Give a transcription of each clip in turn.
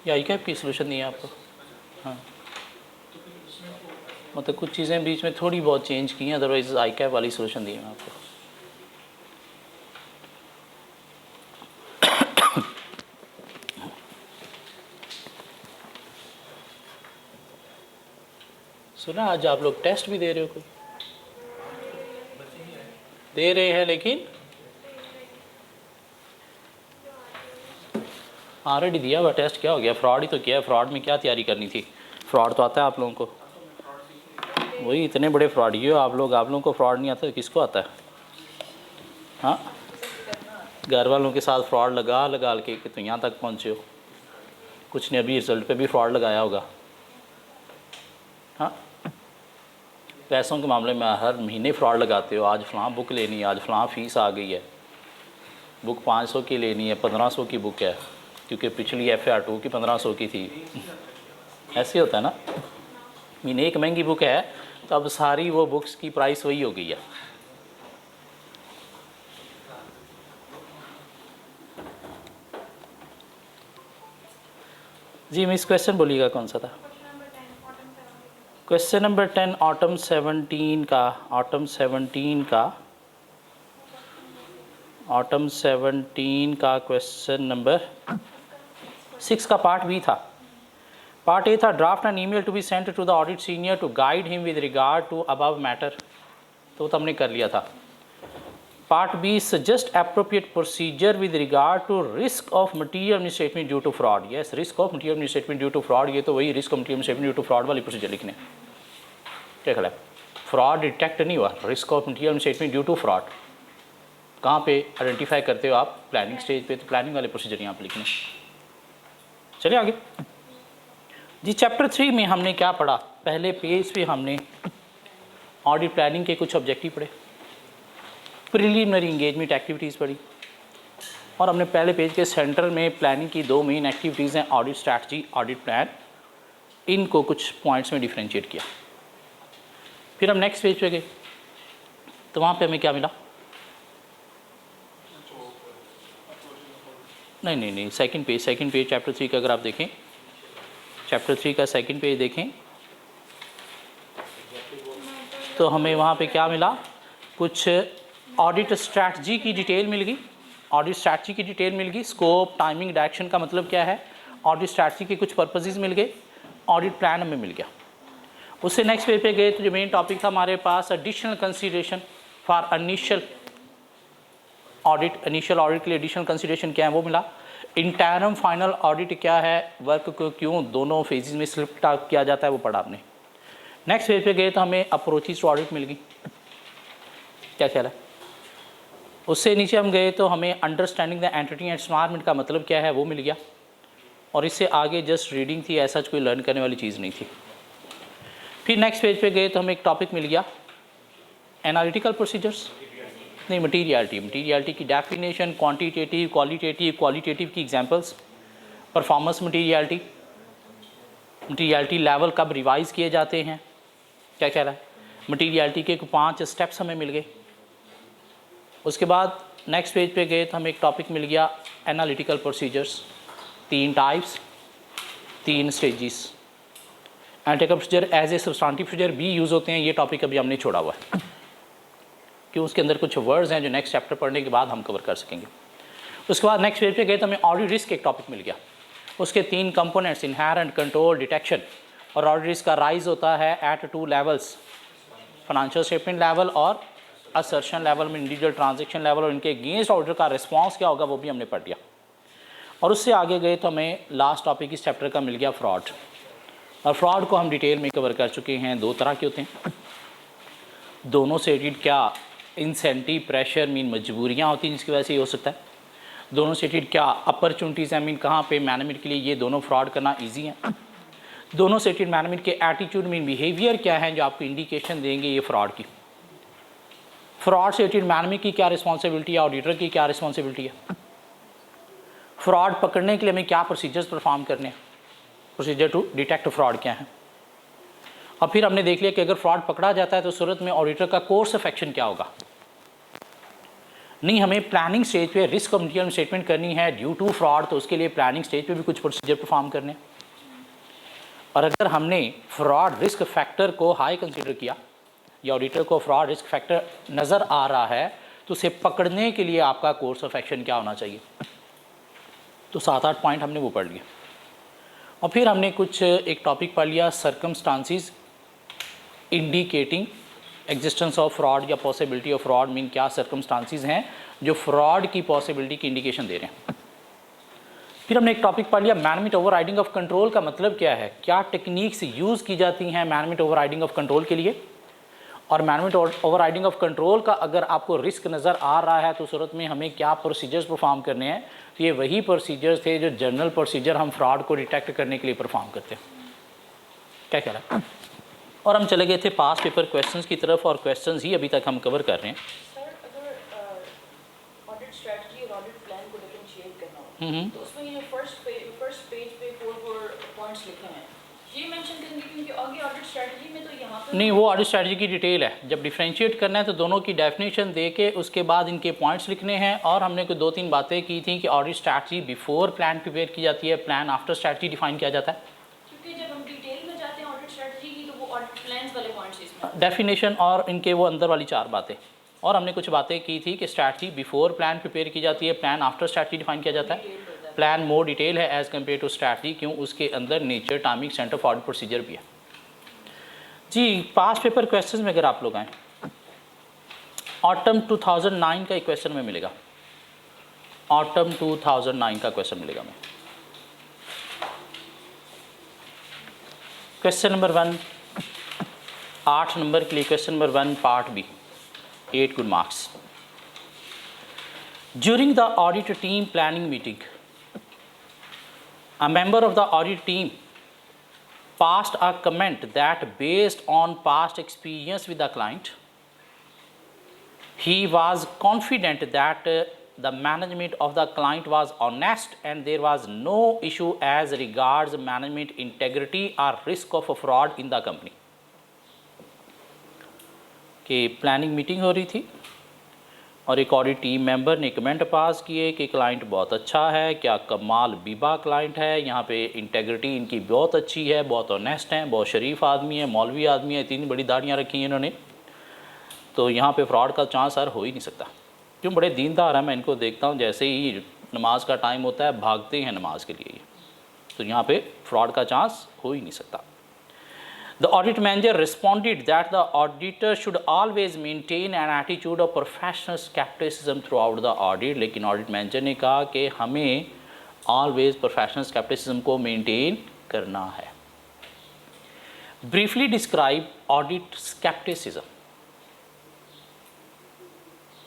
या आई कैप की सोल्यूशन दी है आपको? हाँ, मतलब कुछ चीज़ें बीच में थोड़ी बहुत चेंज की हैं, अदरवाइज आई कैप वाली सोल्यूशन दी है आपको। सुना आज आप लोग टेस्ट भी दे रहे हो, कोई दे रहे हैं, लेकिन ऑलरेडी दिया हुआ टेस्ट क्या हो गया? फ्रॉड ही तो किया है। फ्रॉड में क्या तैयारी करनी थी? फ्रॉड तो आता है आप लोगों को, वही इतने बड़े फ्रॉडी हो आप लोगों को फ्रॉड नहीं आता तो किसको आता है? हाँ, घर वालों के साथ फ्रॉड लगा लगा के तो यहाँ तक पहुँचे हो। कुछ ने अभी रिजल्ट पे भी फ्रॉड लगाया होगा। हाँ, पैसों के मामले में हर महीने फ्रॉड लगाते हो। आज फ़लाँ बुक लेनी है, आज फ़लाँ फ़ीस आ गई है, बुक 500 की लेनी है, 1500 की बुक है, क्योंकि पिछली FAR2 की 1500 की थी। ऐसे होता है ना, महीने एक महंगी बुक है तो अब सारी वो बुक्स की प्राइस वही हो गई है। जी मिस, क्वेश्चन बोलिएगा कौन सा था? क्वेश्चन नंबर 10 ऑटम 17 का, ऑटम 17 का क्वेश्चन नंबर 6 का पार्ट बी था। पार्ट ए था draft an email to be sent to the audit senior to guide him with regard to above matter, तो हमने कर लिया था। Part B suggest appropriate procedure with regard to risk of material misstatement due to fraud. Yes, risk of material misstatement due to fraud, ये तो वही risk of material misstatement due to fraud वाली procedure लिखने। क्या ख्याल है? Fraud detect नहीं हुआ, risk of material misstatement due to fraud कहाँ पे आइडेंटिफाई करते हो आप? प्लानिंग स्टेज पे, तो प्लानिंग वाले प्रोसीजर यहाँ पे लिखने। चलिए आगे जी। चैप्टर 3 में हमने क्या पढ़ा? पहले पेज पे हमने ऑडिट प्लानिंग के कुछ ऑब्जेक्टिव पढ़े, प्रिलिमिनरी इंगेजमेंट एक्टिविटीज़ पढ़ी, और हमने पहले पेज के सेंटर में प्लानिंग की 2 मेन एक्टिविटीज़ हैं, ऑडिट स्ट्रैटेजी, ऑडिट प्लान, इनको कुछ पॉइंट्स में डिफ्रेंशिएट किया। फिर हम नेक्स्ट पेज पे गए तो वहाँ पे हमें क्या मिला? नहीं, सेकंड पेज चैप्टर 3 का अगर आप देखें, चैप्टर 3 का सेकंड पेज देखें तो हमें वहाँ पे क्या मिला? कुछ ऑडिट स्ट्रैटेजी की डिटेल मिल गई। ऑडिट स्ट्रैटेजी की डिटेल मिल गई, स्कोप, टाइमिंग, डायरेक्शन का मतलब क्या है, ऑडिट स्ट्रैटेजी के कुछ पर्पसेस मिल गए, ऑडिट प्लान हमें मिल गया। उससे नेक्स्ट पेज पे गए तो जो मेन टॉपिक था हमारे पास, additional consideration for initial audit. Initial audit के लिए एडिशनल कंसीडरेशन क्या है वो मिला। इंटरम फाइनल ऑडिट क्या है, वर्क को क्यों दोनों फेजेस में स्प्लिट किया जाता है, वो पढ़ा आपने। नेक्स्ट पेज पे गए तो हमें अप्रोचेस टू ऑडिट मिल गई। क्या ख्याल है? उससे नीचे हम गए तो हमें understanding the entity and environment का मतलब क्या है वो मिल गया, और इससे आगे जस्ट रीडिंग थी, ऐसा कोई लर्न करने वाली चीज़ नहीं थी। फिर नेक्स्ट पेज पे गए तो हमें एक टॉपिक मिल गया, एनालिटिकल प्रोसीजर्स, नहीं मटीरियलिटी की डेफिनेशन, क्वांटिटेटिव, क्वालिटेटिव की एग्जांपल्स, परफॉर्मेंस मटीरियलिटी लेवल कब रिवाइज किए जाते हैं, क्या कह रहा है, मटीरियलिटी के 5 स्टेप्स हमें मिल गए। उसके बाद नेक्स्ट पेज पे गए तो हमें एक टॉपिक मिल गया, analytical procedures, 3 types, 3 stages. Analytical procedure as a substantive procedure भी यूज़ होते हैं, ये टॉपिक अभी हमने छोड़ा हुआ है कि उसके अंदर कुछ वर्ड्स हैं जो नेक्स्ट चैप्टर पढ़ने के बाद हम कवर कर सकेंगे। उसके बाद नेक्स्ट पेज पे गए तो हमें ऑडिट रिस्क एक टॉपिक मिल गया, उसके 3 कंपोनेंट्स, इनहेरेंट, कंट्रोल, डिटेक्शन। और ऑडिट रिस्क का राइज होता है at 2 levels, financial statement level और असर्शन लेवल में, इंडिविजुअल ट्रांजेक्शन लेवल, और इनके अगेंस्ट ऑडिटर का रिस्पॉन्स क्या होगा वो भी हमने पढ़ लिया। और उससे आगे गए तो हमें लास्ट टॉपिक इस चैप्टर का मिल गया फ्रॉड, और फ्रॉड को हम डिटेल में कवर कर चुके हैं। 2 तरह के होते हैं, दोनों से रिलेटेड क्या इंसेंटिव, प्रेशर मीन मजबूरियाँ होती हैं जिसकी वजह से ये हो सकता है, दोनों से रिलेटेड क्या अपॉर्चुनिटीज़ हैं मीन कहाँ पे मैनेजमेंट के लिए ये दोनों फ्रॉड करना ईजी है, दोनों से रिलेटेड मैनेजमेंट के एटीट्यूड मीन बिहेवियर क्या है जो आपको इंडिकेशन देंगे ये फ्रॉड की, फ्रॉड से रिलेटेड मैनेजमेंट की क्या रिस्पॉन्सिबिलिटी है, ऑडिटर की क्या रिस्पॉन्सिबिलिटी है, फ्रॉड पकड़ने के लिए हमें क्या प्रोसीजर्स परफॉर्म करने हैं, प्रोसीजर टू डिटेक्ट फ्रॉड क्या है। और फिर हमने देख लिया कि अगर फ्रॉड पकड़ा जाता है तो सूरत में ऑडिटर का कोर्स ऑफ एक्शन क्या होगा। नहीं, हमें प्लानिंग स्टेज पे रिस्क ऑफ मटेरियल स्टेटमेंट करनी है ड्यू टू फ्रॉड, तो उसके लिए प्लानिंग स्टेज पे भी कुछ प्रोसीजर परफॉर्म करने हैं। और अगर हमने फ्रॉड रिस्क फैक्टर को हाई कंसीडर किया या ऑडिटर को फ्रॉड रिस्क फैक्टर नज़र आ रहा है, तो उसे पकड़ने के लिए आपका कोर्स ऑफ एक्शन क्या होना चाहिए। तो 7-8 पॉइंट हमने वो पढ़ लिए। और फिर हमने कुछ एक टॉपिक पढ़ लिया, circumstances indicating existence of fraud या पॉसिबिलिटी ऑफ फ्रॉड। मीन क्या सर्कमस्टांसिस हैं जो फ्रॉड की पॉसिबिलिटी की इंडिकेशन दे रहे हैं। फिर हमने एक टॉपिक पढ़ लिया, management over riding of control का मतलब क्या है, क्या टेक्निक्स यूज़ की जाती हैं management over riding of control के लिए। और management over riding of control का अगर आपको रिस्क नज़र आ रहा है तो सूरत में हमें क्या प्रोसीजर्स परफॉर्म करने हैं। तो ये वही प्रोसीजर्स थे जो जनरल प्रोसीजर हम फ्रॉड को डिटेक्ट करने के लिए परफॉर्म करते हैं। क्या कह रहा है। और हम चले गए थे पास पेपर क्वेश्चंस की तरफ, और क्वेश्चंस ही अभी तक हम कवर कर रहे हैं। सर, अगर ऑडिट स्ट्रेटजी और ऑडिट प्लान को डिफरेंशिएट करना हो तो उसमें ये फर्स्ट पेज पे 4 पॉइंट्स लिखे हैं, ये मेंशन करेंगे क्योंकि आगे ऑडिट स्ट्रेटजी में तो यहाँ पर नहीं, वो ऑडिट स्ट्रेटजी की डिटेल है। जब डिफरेंशिएट करना है तो दोनों की डेफिनेशन दे के उसके बाद इनके पॉइंट्स लिखने हैं। और हमने कोई 2-3 बातें की थी कि audit strategy before plan prepare की जाती है, प्लान आफ्टर स्ट्रेटजी डिफाइन किया जाता है। क्योंकि जब हम डिटेल में जाते हैं ऑडिट स्ट्रेटजी की तो वो ऑडिट प्लान्स वाले पॉइंट्स इसमें डेफिनेशन और इनके वो अंदर वाली 4 बातें। और हमने कुछ बातें की थी कि स्ट्रैटेजी बिफोर प्लान प्रिपेयर की जाती है, प्लान आफ्टर स्ट्रैटेजी डिफाइन किया जाता है। प्लान मोर डिटेल है एज़ कम्पेयर टू स्ट्रैटेजी, क्यों, उसके अंदर nature, timing, centre of audit procedure भी है। जी, पास पेपर क्वेश्चन में अगर आप लोग आएँ, ऑटम 2009 का एक क्वेश्चन में मिलेगा, ऑटम 2009 का क्वेश्चन मिलेगा हमें। क्वेश्चन नंबर 1, 8 नंबर के लिए question number 1 part B, 8 good marks. During the audit team planning meeting, a member of the audit team passed a comment that based on past experience with the client, he was confident that the management of the client was honest and there was no issue as regards management integrity or risk of fraud in the company. कि planning meeting हो रही थी और एक audit team member ने comment pass किए कि client बहुत अच्छा है, क्या कमाल बीबा क्लाइंट है, यहाँ पे इंटेग्रिटी इनकी बहुत अच्छी है, बहुत ऑनेस्ट हैं, बहुत शरीफ आदमी है, मौलवी आदमी है, इतनी बड़ी दाढ़ियाँ रखी हैं इन्होंने, तो यहाँ पे फ्रॉड का चांस सर हो ही नहीं सकता। क्यों, बड़े दीनदार हैं, मैं इनको देखता हूँ जैसे ही नमाज का टाइम होता है भागते हैं नमाज के लिए, तो यहाँ पे फ्रॉड का चांस हो ही नहीं सकता। The audit manager responded that the auditor should always maintain an attitude of professional skepticism throughout the audit। लेकिन ऑडिट मैनेजर ने कहा कि हमें always professional skepticism को maintain करना है। Briefly describe audit skepticism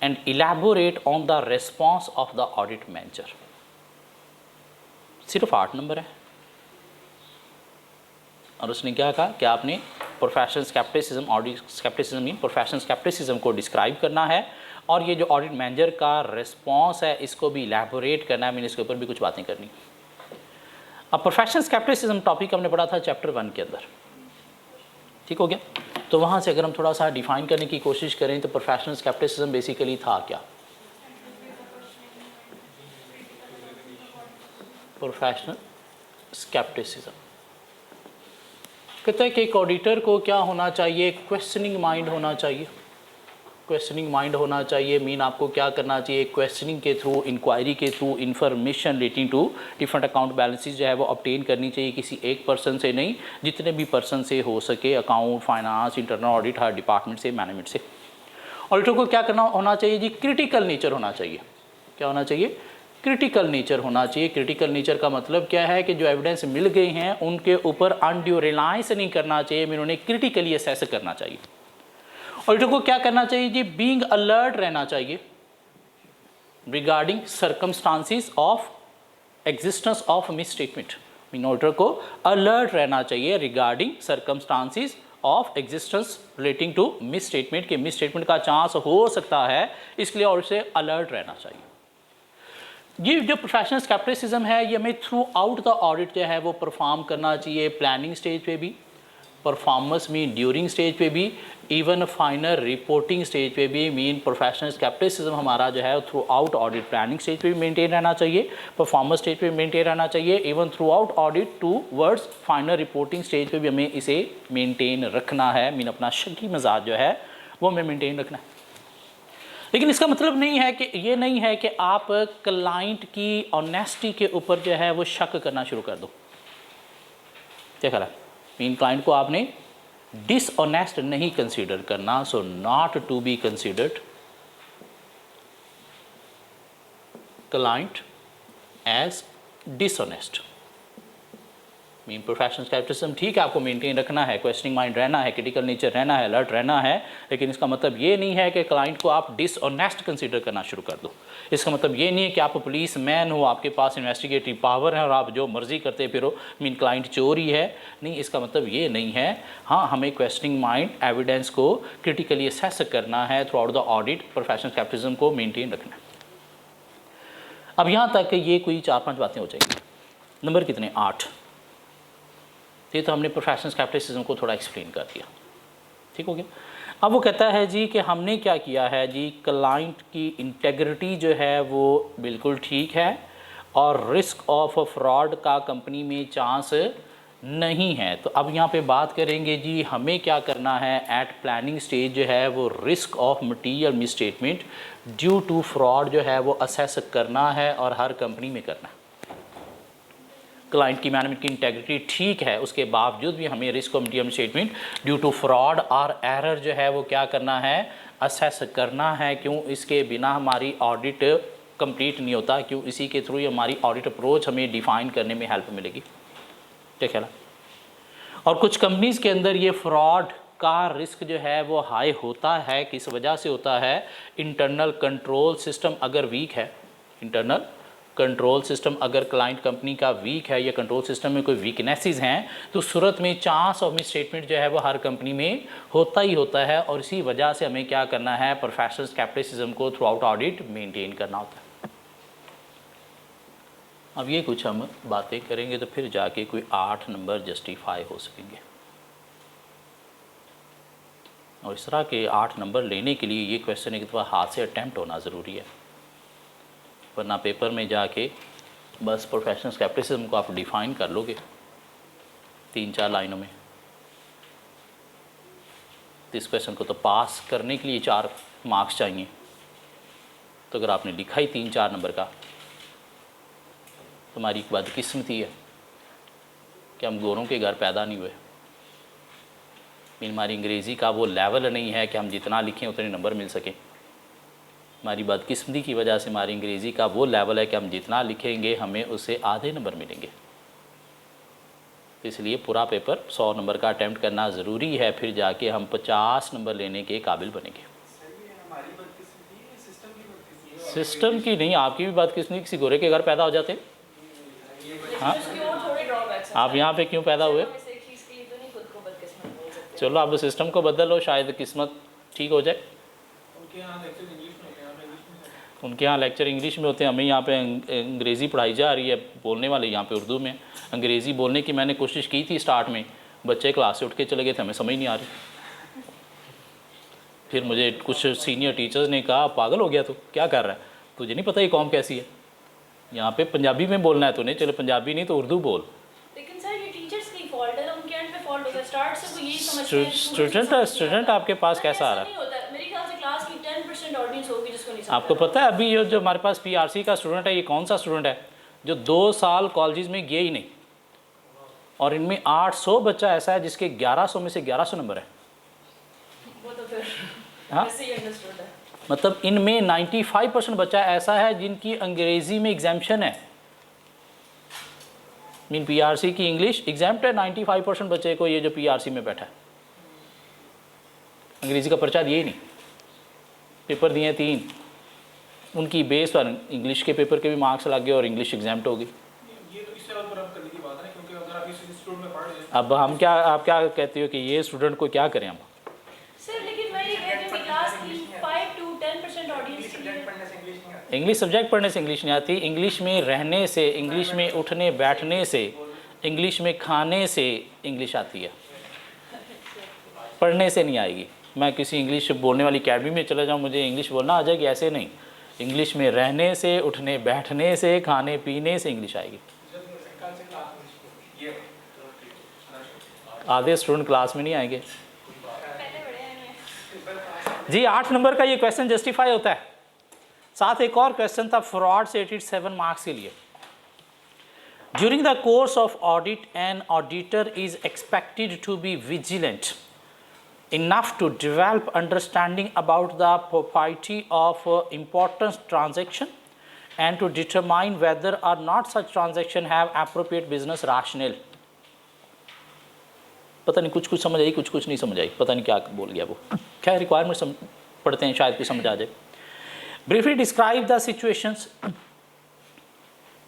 and elaborate on the response of the audit manager। सिर्फ 8 number है और उसने क्या कहा कि आपने professional scepticism, audit scepticism mean professional scepticism को डिस्क्राइब करना है। और ये जो ऑडिट मैनेजर का रिस्पॉन्स है इसको भी इलैबोरेट करना है, मीन इसके ऊपर भी कुछ बातें करनी। अब प्रोफेशनल स्केप्टिसिज्म टॉपिक हमने पढ़ा था चैप्टर 1 के अंदर, ठीक हो गया। तो वहाँ से अगर हम थोड़ा सा डिफाइन करने की कोशिश करें तो प्रोफेशनल स्केप्टिसिज्म बेसिकली था क्या। प्रोफेशनल स्केप्टिसिज्म कहते हैं कि एक ऑडिटर को क्या होना चाहिए, क्वेश्चनिंग माइंड होना चाहिए। क्वेश्चनिंग माइंड होना चाहिए मीन आपको क्या करना चाहिए, क्वेश्चनिंग के थ्रू, इंक्वायरी के through information relating to different account balances जो है वो ऑब्टेन करनी चाहिए, किसी एक पर्सन से नहीं, जितने भी पर्सन से हो सके, अकाउंट, फाइनेंस, इंटरनल ऑडिट, हर डिपार्टमेंट से, मैनेजमेंट से। ऑडिटर को क्या करना होना चाहिए जी, क्रिटिकल नेचर होना चाहिए। क्या होना चाहिए, क्रिटिकल नेचर होना चाहिए। क्रिटिकल नेचर का मतलब क्या है कि जो एविडेंस मिल गए हैं उनके ऊपर अनड्यू रिलायंस नहीं करना चाहिए, उन्हें क्रिटिकली असेस करना चाहिए। ऑडिटर को क्या करना चाहिए जी, बीइंग अलर्ट रहना चाहिए regarding circumstances of existence of misstatement. Mean auditor को अलर्ट रहना चाहिए regarding circumstances of existence relating to misstatement, के मिस स्टेटमेंट का चांस हो सकता है, इसलिए ऑडिटर से अलर्ट रहना चाहिए। ये जो प्रोफेशनल स्केप्टिसिज्म है ये हमें थ्रू आउट द ऑडिट जो है वो परफॉर्म करना चाहिए, प्लानिंग स्टेज पे भी, परफॉर्मेंस मीन ड्यूरिंग स्टेज पे भी, इवन फाइनल रिपोर्टिंग स्टेज पे भी, मीन प्रोफेशनल स्केप्टिसिज्म हमारा जो है through out audit planning stage पे भी मेंटेन रहना चाहिए, परफॉर्मेंस स्टेज पे भी मेंटेन रहना चाहिए, even throughout audit towards final reporting stage पे भी हमें इसे मेंटेन रखना है। मीन अपना शकी मिजाज जो है वो हमें मेंटेन रखना है। लेकिन इसका मतलब नहीं है कि ये नहीं है कि आप क्लाइंट की ऑनेस्टी के ऊपर जो है वो शक करना शुरू कर दो। क्या ख्याल है? मीन क्लाइंट को आपने डिसऑनेस्ट नहीं कंसीडर करना, so not to be considered client as dishonest. Mean professional skepticism ठीक है, आपको मेंटेन रखना है, क्वेश्चनिंग माइंड रहना है, क्रिटिकल नेचर रहना है, अलर्ट रहना है, लेकिन इसका मतलब ये नहीं है कि क्लाइंट को आप डिसऑनेस्ट कंसीडर करना शुरू कर दो। इसका मतलब ये नहीं है कि आप पुलिस मैन हो, आपके पास इन्वेस्टिगेटिव पावर है और आप जो मर्जी करते फिरो, मीन क्लाइंट चोर ही है। नहीं, इसका मतलब ये नहीं है। हाँ, हमें क्वेश्चनिंग माइंड, एविडेंस को क्रिटिकली असेस करना है, through out the audit professional scepticism को मेनटेन रखना है। अब यहाँ तक ये कोई 4-5 बातें हो जाएंगी। नंबर कितने? 8। ये तो हमने प्रोफेशनल स्केप्टिसिज्म को थोड़ा एक्सप्लेन कर दिया, ठीक हो गया। अब वो कहता है जी कि हमने क्या किया है जी, क्लाइंट की इंटेग्रिटी जो है वो बिल्कुल ठीक है और रिस्क ऑफ फ्रॉड का कंपनी में चांस नहीं है। तो अब यहाँ पे बात करेंगे जी हमें क्या करना है। एट प्लानिंग स्टेज जो है वो risk of material misstatement due to fraud जो है वो असेस करना है और हर कंपनी में करना है। क्लाइंट की मैनेजमेंट की इंटेग्रिटी ठीक है, उसके बावजूद भी हमें risk of material misstatement due to fraud और एरर जो है वो क्या करना है, असेस करना है। क्यों? इसके बिना हमारी ऑडिट कंप्लीट नहीं होता। क्यों? इसी के थ्रू हमारी ऑडिट अप्रोच हमें डिफ़ाइन करने में हेल्प मिलेगी। क्या ख्याल है? और कुछ कंपनीज़ के अंदर ये फ्रॉड का रिस्क जो है वो हाई होता है। किस वजह से होता है? इंटरनल कंट्रोल सिस्टम अगर वीक है, इंटरनल कंट्रोल सिस्टम अगर क्लाइंट कंपनी का वीक है या कंट्रोल सिस्टम में कोई वीकनेसेस हैं, तो सूरत में चांस ऑफ मिसस्टेटमेंट जो है वो हर कंपनी में होता ही होता है। और इसी वजह से हमें क्या करना है, प्रोफेशनल स्केप्टिसिज्म को थ्रू आउट ऑडिट मेंटेन करना होता है। अब ये कुछ हम बातें करेंगे तो फिर जाके कोई 8 नंबर जस्टिफाई हो सकेंगे। और इस तरह के 8 नंबर लेने के लिए ये क्वेश्चन एक दफ़ा हाथ से अटैम्प्ट होना ज़रूरी है, वरना पेपर में जाके बस प्रोफेशनल स्केप्टिसिज्म को आप डिफ़ाइन कर लोगे 3-4 लाइनों में। तो इस क्वेश्चन को तो पास करने के लिए 4 मार्क्स चाहिए। तो अगर आपने लिखा ही 3-4 नंबर का, तुम्हारी एक बदकिस्मती है कि हम गोरों के घर पैदा नहीं हुए। हमारी अंग्रेज़ी का वो लेवल नहीं है कि हम जितना लिखें उतने नंबर मिल सकें। हमारी बदकिस्मती की वजह से हमारी अंग्रेज़ी का वो लेवल है कि हम जितना लिखेंगे हमें उससे आधे नंबर मिलेंगे। इसलिए पूरा पेपर 100 नंबर का अटैम्प्ट करना ज़रूरी है, फिर जाके हम 50 नंबर लेने के काबिल बनेंगे। सिस्टम की नहीं, आपकी भी बदकिस्मती, किसी गोरे के घर पैदा हो जाते। हाँ, आप यहाँ पे क्यों पैदा हुए? चलो आप सिस्टम को बदलो, शायद किस्मत ठीक हो जाए। उनके यहाँ लेक्चर इंग्लिश में होते हैं, हमें यहाँ पे अंग्रेज़ी पढ़ाई जा रही है, बोलने वाले यहाँ पे उर्दू में। अंग्रेज़ी बोलने की मैंने कोशिश की थी स्टार्ट में, बच्चे क्लास से उठ के चले गए थे, हमें समझ नहीं आ रही। फिर मुझे कुछ सीनियर टीचर्स ने कहा पागल हो गया, तो क्या कर रहा है, तुझे नहीं पता ये कौम कैसी है, यहाँ पे पंजाबी में बोलना है तूने, चलो पंजाबी नहीं तो उर्दू बोल। लेकिन सर ये टीचर्स की फॉल्ट है ना, उनके एंड पे फॉल्ट होता है। स्टार्ट से वो यही समझते हैं स्टूडेंट आपके पास कैसा आ रहा है? मेरे ख्याल से क्लास की 10% ऑडियंस होगी जिसको नहीं समझ। आपको पता है अभी ये जो हमारे पास पीआरसी का स्टूडेंट है, ये कौन सा स्टूडेंट है जो 2 साल कॉलेज में गए ही नहीं, और इनमें 800 बच्चा ऐसा है जिसके 1100 में से 1100 नंबर है। वो तो फिर हाँ, ऐसे ही अंडरस्टूड है। मतलब इनमें 95% बच्चा ऐसा है जिनकी अंग्रेज़ी में एग्जाम्पशन है। मीन पीआरसी की इंग्लिश एग्जाम्प्ट है 95% बच्चे को, ये जो पीआरसी में बैठा है अंग्रेज़ी का पर्चा दिए ही नहीं, पेपर दिए 3, उनकी बेस पर इंग्लिश के पेपर के भी मार्क्स लग गए और इंग्लिश एग्जाम्प्ट हो गई। अब हम क्या, आप क्या कहते हो कि ये स्टूडेंट को क्या करें हम? सर लेकिन मैं ये कहती हूँ कि क्लास की 5 to 10% ऑडियंस के लिए इंग्लिश सब्जेक्ट पढ़ने से इंग्लिश नहीं आती, इंग्लिश में रहने से, इंग्लिश में उठने बैठने से, इंग्लिश में खाने से इंग्लिश आती है। पढ़ने से नहीं आएगी। मैं किसी इंग्लिश बोलने वाली अकेडमी में चला जाऊँ, मुझे इंग्लिश बोलना आ जाएगी, ऐसे नहीं। इंग्लिश में रहने से, उठने बैठने से, खाने पीने से इंग्लिश आएगी। आधे स्टूडेंट क्लास में नहीं आएंगे जी। 8 नंबर का ये क्वेश्चन जस्टिफाई होता है। साथ एक और क्वेश्चन था फ्रॉड से 87 मार्क्स के लिए। During the course of audit an auditor is expected to be vigilant enough to develop understanding about the propriety of important transaction and to determine whether or not such transaction have appropriate business rationale। पता नहीं कुछ कुछ समझ आई, कुछ कुछ नहीं समझ आई, पता नहीं क्या बोल गया वो। क्या रिक्वायरमेंट पढ़ते हैं, शायद कुछ समझ आ जाए। Briefly describe the situations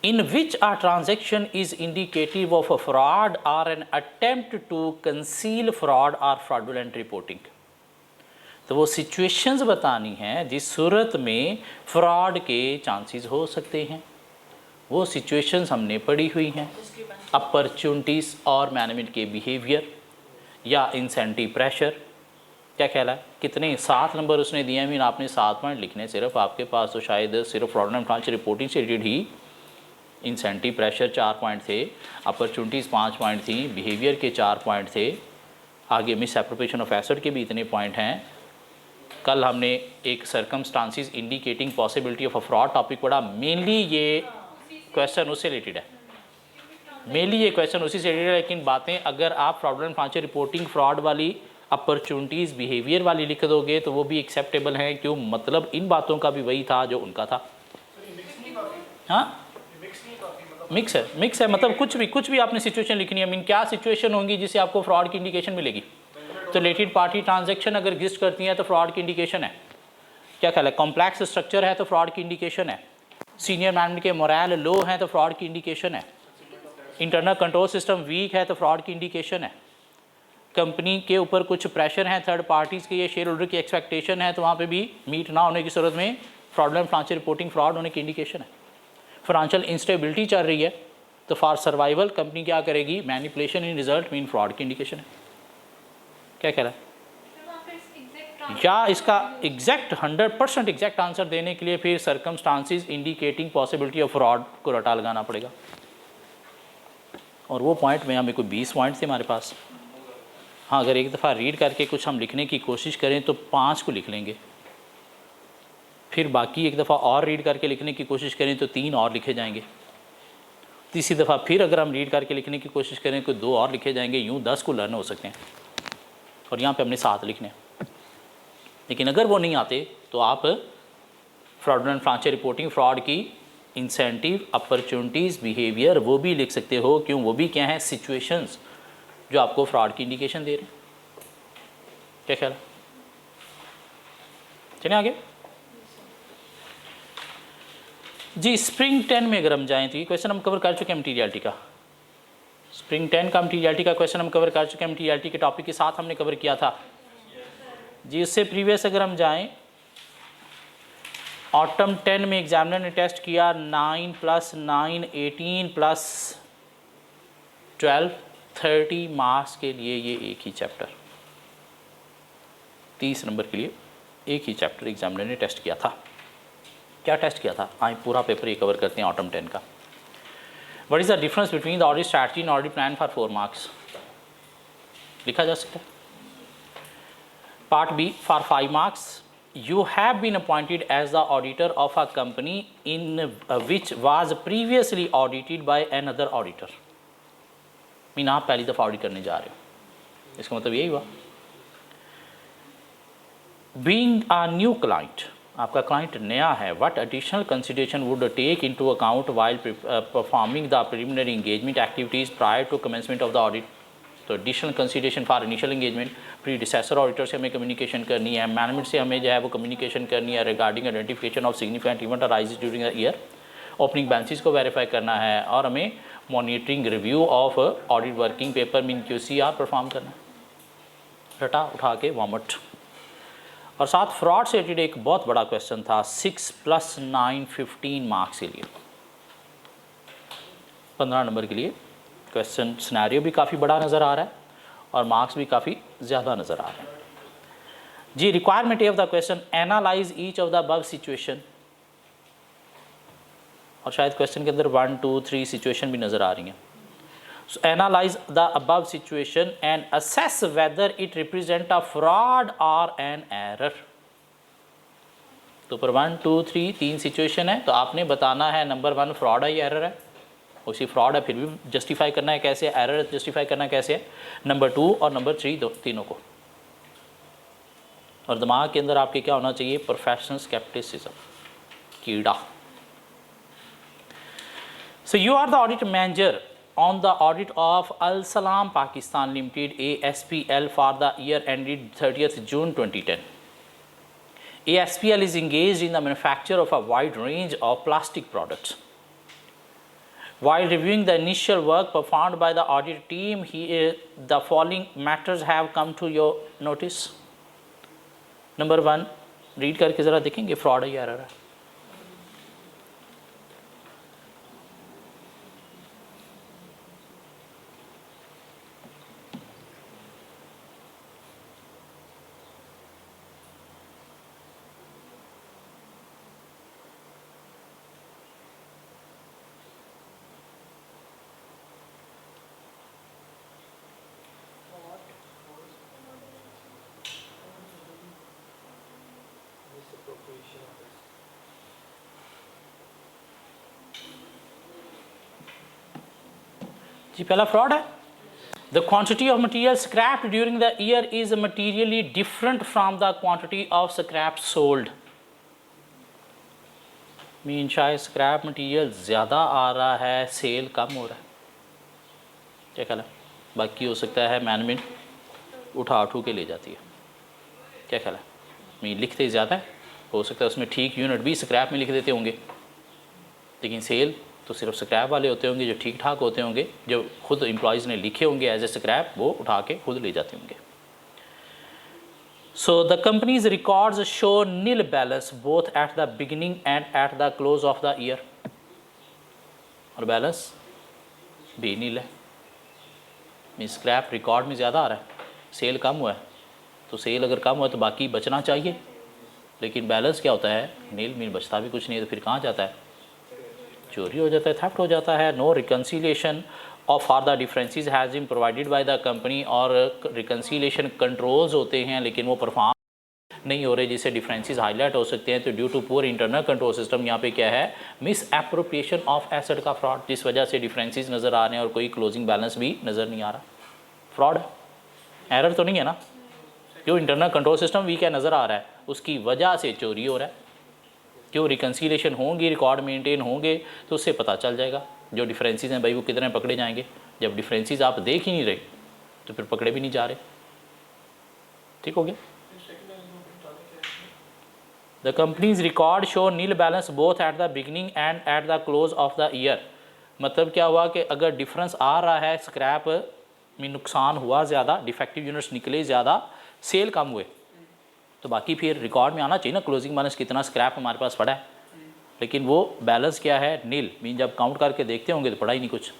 in which a transaction is indicative of a fraud or an attempt to conceal fraud or fraudulent reporting। तो वो सिचुएशंस बतानी हैं जिस सूरत में फ्रॉड के चांसेस हो सकते हैं। वो सिचुएशंस हमने पढ़ी हुई हैं। अपॉर्चुनिटीज़ और मैनेजमेंट के बिहेवियर या इंसेंटिव प्रेशर। क्या ख्याल है कितने 7 नंबर उसने दिए हैं। मीन आपने 7 पॉइंट लिखने सिर्फ, आपके पास तो शायद सिर्फ फ्रॉडुलेंट फाइनेंशियल रिपोर्टिंग से रिलेटेड ही इंसेंटिव प्रेशर 4 पॉइंट थे, अपॉर्चुनिटीज़ 5 पॉइंट थी, बिहेवियर के 4 पॉइंट थे, आगे मिस एप्रोप्रिएशन ऑफ एसेट के भी इतने पॉइंट हैं। कल हमने एक circumstances indicating possibility of a fraud topic पढ़ा। मेनली ये क्वेश्चन उससे रिलेटेड है, मेनली ये क्वेश्चन उसी से रिलेटेड है। लेकिन बातें अगर आप फ्रॉडुलेंट फाइनेंशियल रिपोर्टिंग फ्रॉड वाली, अपॉर्चुनिटीज़ बिहेवियर वाली लिख दोगे तो वो भी एक्सेप्टेबल हैं, क्यों मतलब इन बातों का भी वही था जो उनका था। हाँ मिक्स है मतलब कुछ भी आपने सिचुएशन लिखनी है। मीन क्या सिचुएशन होंगी जिससे आपको फ्रॉड की इंडिकेशन मिलेगी। तो रिलेटेड पार्टी ट्रांजैक्शन अगर एग्जिस्ट करती है तो फ्रॉड की इंडिकेशन है। क्या ख्याल है, कॉम्प्लेक्स स्ट्रक्चर है तो फ्रॉड की इंडिकेशन है, सीनियर मैनेजमेंट के मोरल लो है तो फ्रॉड की इंडिकेशन है, इंटरनल कंट्रोल सिस्टम वीक है तो फ्रॉड की इंडिकेशन है, कंपनी के ऊपर कुछ प्रेशर है थर्ड पार्टीज़ के, ये शेयर होल्डर की एक्सपेक्टेशन है तो वहाँ पर भी मीट ना होने की सूरत में फ्रॉडुलेंट फाइनेंशियल रिपोर्टिंग फ्रॉड होने की इंडिकेशन है। फाइनेंशियल इंस्टेबिलिटी चल रही है तो फॉर सर्वाइवल कंपनी क्या करेगी, मैनिपुलेशन इन रिजल्ट मीन फ्रॉड की इंडिकेशन है। क्या कह रहा है या इसका एग्जैक्ट 100% एग्जैक्ट आंसर देने के लिए फिर circumstances indicating possibility of fraud को रटा लगाना पड़ेगा। और वो पॉइंट में हमें कोई 20 पॉइंट थे हमारे पास। हाँ अगर एक दफ़ा रीड करके कुछ हम लिखने की कोशिश करें तो 5 को लिख लेंगे, फिर बाकी एक दफ़ा और रीड करके लिखने की कोशिश करें तो 3 और लिखे जाएंगे, तीसरी दफ़ा फिर अगर हम रीड करके लिखने की कोशिश करें तो 2 और लिखे जाएंगे। यूँ 10 को लर्न हो सकते हैं और यहाँ पे हमने 7 लिखने हैं। लेकिन अगर वो नहीं आते तो आप फ्रॉडुलेंट फाइनेंशियल रिपोर्टिंग फ्रॉड की इंसेंटिव, अपॉर्चुनिटीज़, बिहेवियर वो भी लिख सकते हो। क्यों, वो भी क्या है, सिचुएशंस जो आपको फ्रॉड की इंडिकेशन दे रहे हैं। क्या ख्याल है, चलिए आगे जी। स्प्रिंग 10 में अगर हम जाएँ तो ये क्वेश्चन हम कवर कर चुके हैं मटीरियलिटी का। स्प्रिंग 10 का मटीरियलिटी का क्वेश्चन हम कवर कर चुके हैं, मटीरियलिटी के टॉपिक के साथ हमने कवर किया था जी। इससे प्रीवियस अगर हम जाएं, ऑटम 10 में एग्जामिनर ने टेस्ट किया 9 + 9 18 + 12 30 मार्क्स के लिए ये एक ही चैप्टर, 30 नंबर के लिए एक ही चैप्टर एग्जामिनर ने टेस्ट किया था। क्या टेस्ट किया था, आए पूरा पेपर ये कवर करते हैं ऑटम 10 का। What is the difference between the audit strategy and audit plan for 4 marks, लिखा जा सकता है। Part B for 5 marks, you have been appointed as the auditor of a company in which was previously audited by another auditor. Mean आप पहली दफ़ा audit करने जा रहे हो, इसका मतलब यही हुआ। बीइंग अ न्यू क्लाइंट, आपका क्लाइंट नया है, what additional consideration would take into account while performing the preliminary engagement activities prior to commencement of the audit. तो additional consideration for initial engagement, predecessor auditor से हमें communication करनी है, management से हमें जो है वो कम्युनिकेशन करनी है regarding identification of significant event arises during the year, opening balances को वेरीफाई करना है और हमें monitoring review of audit working paper mean QCR perform करना है। रटा उठा के वॉमट। और साथ फ्रॉड से रिलेटेड एक बहुत बड़ा क्वेश्चन था 6 + 9 15 मार्क्स के लिए, 15 नंबर के लिए क्वेश्चन। सिनेरियो भी काफ़ी बड़ा नज़र आ रहा है और मार्क्स भी काफ़ी ज़्यादा नज़र आ रहे हैं जी। Requirement of the question, analyse each of the above situation, और शायद क्वेश्चन के अंदर 1 2 3 सिचुएशन भी नज़र आ रही हैं। So analyze the above situation and assess whether it represent a fraud or an error। तो पर 1 2 3 3 सिचुएशन है, तो आपने बताना है नंबर 1 फ्रॉड है या एरर है। उसी फ्रॉड है फिर भी जस्टिफाई करना है कैसे, एरर जस्टिफाई करना कैसे है, नंबर 2 और नंबर 3 तीनों को। और दिमाग के अंदर आपके क्या होना चाहिए, प्रोफेशनल स्केप्टिसिज्म, कीड़ा। So you are the audit manager on the audit of Al Salam Pakistan Limited ASPL for the year ended 30th June 2010. ASPL is engaged in the manufacture of a wide range of plastic products. While reviewing the initial work performed by the audit team, the following matters have come to your notice. Number 1, read करके ज़रा देखेंगे fraud है या error है। जी पहला fraud है। The quantity of material scraped during the year is materially different from the quantity of scrap sold. Mean शायद scrap material ज़्यादा आ रहा है, सेल कम हो रहा है, क्या ख्याल है। बाकी हो सकता है मैनेजमेंट उठा के ले जाती है, क्या ख्याल है। मीन लिखते ज़्यादा है, हो सकता है उसमें ठीक यूनिट भी स्क्रैप में लिख देते होंगे, लेकिन सेल तो सिर्फ स्क्रैप वाले होते होंगे जो ठीक ठाक होते होंगे, जो खुद एम्प्लॉयज़ ने लिखे होंगे एज ए स्क्रैप, वो उठा के खुद ले जाते होंगे। So the company's records show nil balance both at the beginning and at the close of the year, और बैलेंस भी नील है। मीन स्क्रैप रिकॉर्ड में ज़्यादा आ रहा है, सेल कम हुआ है, तो सेल अगर कम हुआ तो बाकी बचना चाहिए, लेकिन बैलेंस क्या होता है, नील। मीन बचता भी कुछ नहीं है, तो फिर कहाँ जाता है, चोरी हो जाता है, थेफ्ट हो जाता है। No reconciliation of for the differences has been provided by the company, और रिकन्सिलिएशन कंट्रोल्स होते हैं लेकिन वो परफॉर्म नहीं हो रहे, जिससे डिफरेंसेस हाईलाइट हो सकते हैं। तो due to poor internal control system, यहाँ पे क्या है, मिस एप्रोप्रिएशन ऑफ एसेट का फ्रॉड, जिस वजह से डिफरेंसेस नज़र आ रहे हैं और कोई क्लोजिंग बैलेंस भी नज़र नहीं आ रहा। फ्रॉड है, एरर तो नहीं है ना। जो इंटरनल कंट्रोल सिस्टम वीक है नज़र आ रहा है, उसकी वजह से चोरी हो रहा है। क्यों, रिकन्सिलिएशन होंगी, रिकॉर्ड मेंटेन होंगे, तो उससे पता चल जाएगा जो डिफरेंसेस हैं भाई वो कितने पकड़े जाएंगे। जब डिफरेंसेस आप देख ही नहीं रहे तो फिर पकड़े भी नहीं जा रहे। ठीक हो गया। The company's record show nil balance both at the beginning and at the close of the year. मतलब क्या हुआ कि अगर डिफरेंस आ रहा है, स्क्रैप में नुकसान हुआ ज़्यादा, डिफेक्टिव यूनिट्स निकले ज़्यादा, सेल कम हुए, तो बाकी फिर रिकॉर्ड में आना चाहिए ना क्लोजिंग बैलेंस कितना स्क्रैप हमारे पास पड़ा है। लेकिन वो बैलेंस क्या है, नील। मीन जब काउंट करके देखते होंगे तो पड़ा ही नहीं कुछ।